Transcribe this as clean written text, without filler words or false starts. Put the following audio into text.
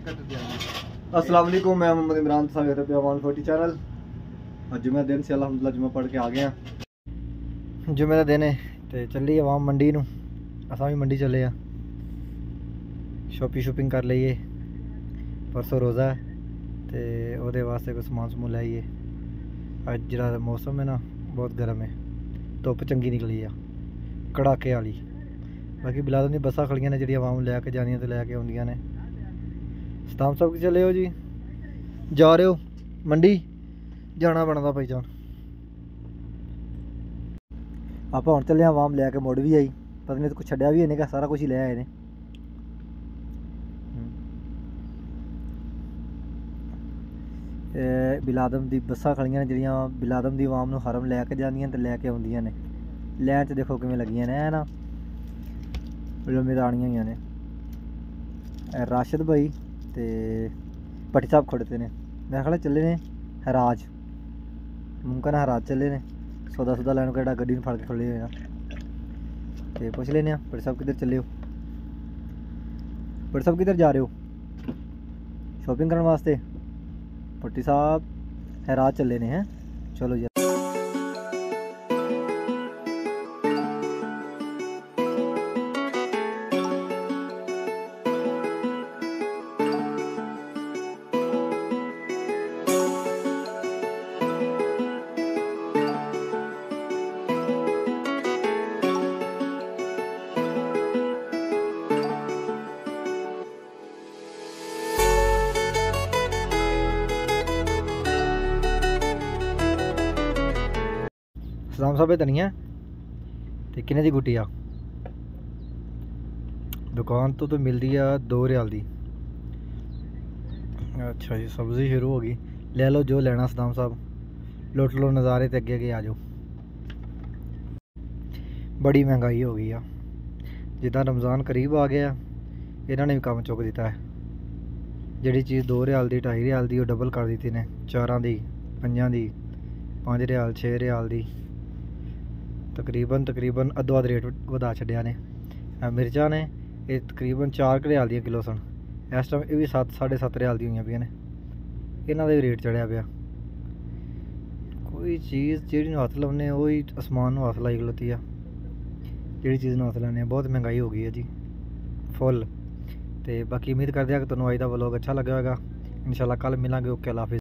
अस्सलाम वालेकुम, मैं मोहम्मद इमरान साहब पे 140 चैनल। और जुमे दिन से अल्हम्दुलिल्लाह जुमा पढ़ के आ गए हैं। जुमे का दिन है तो चलिए आवाम मंडी नूं, असां भी मंडी चले आ, शॉपिंग कर लीए। परसों रोज़ा है तो वो वास्ते कोई समान समून लाइए। अज जो मौसम है ना बहुत गर्म है, धुप चंगी निकली आ कड़ाके वाली। बाकी बिलादम दी बसां खड़ियां ने जिहड़ियां आवाम लैके जानियां तो लैके आउंदियां ने। सताम साहब कि चले हो जी, जा रहे हो मंडी? जाना बनता भाई जान। आप हुण चले आवाम लैके मुड़ भी आई, पता नहीं तो कुछ छड्डिया भी है, सारा कुछ ही लै आए ने। बिलादम दी बसां खड़ियां ने जिहड़ियां बिलादम दी आवाम नूं हरम लैके जांदियां ते लैके आउंदियां ने। लैन च देखो किवें लगियां ने, है ना, लम्बी होईयां ने। राशिद भाई ते भट्टी साहब खड़ोते ने, मेरे ख्याल चले ने हराज, मुमकिन हराज चले ने सौदा सूदा लैन को, गड्डी फड़ के खड़े हुए तो पुछ लेने। भट्टी साहब किधर चले हो? भट्टी साहब किधर जा रहे हो? शॉपिंग करने वास्ते? भट्टी साहब हराज चले ने हैं, चलो जी। सदाम साहब धनिया तो किन्ने दी गुट्टी आ? दुकान तो मिलती है 2 रियाल दी। अच्छा जी, सब्ज़ी शुरू हो गई, ले लो जो लेना सदाम साहब, लुट लो नज़ारे ते अगे आ जाओ। बड़ी महंगाई हो गई आ, जिदा रमज़ान करीब आ गया इन्होंने भी काम चुक दिता है। जिहड़ी चीज़ 2 रियाल दी 2.5 रियाल दी, वो डबल कर दी ने, 4 दी 5 दी, 5 रियाल 6 रियाल दी, तकरीबन अद्धो अद्ध रेट वधा छड्डिया ने। मिर्चा ने ये तकरीबन 4 रियाल दी किलो सन, इस टाइम ये भी 7 साढ़े 7 रियाल दी हुई पे ने। इन्हों का भी रेट चढ़िया पाया। कोई चीज़ जी हथ लाने वो ही आसमान हथ लाई खलोती है, जी चीज़ हथ लाने बहुत महंगाई हो गई है जी फुल। तो बाकी उम्मीद करते हैं कि तुम्हें अज का व्लॉग अच्छा लगा होगा। इंशाल्लाह कल मिलांगे। ओके, अल्लाह हाफिज़।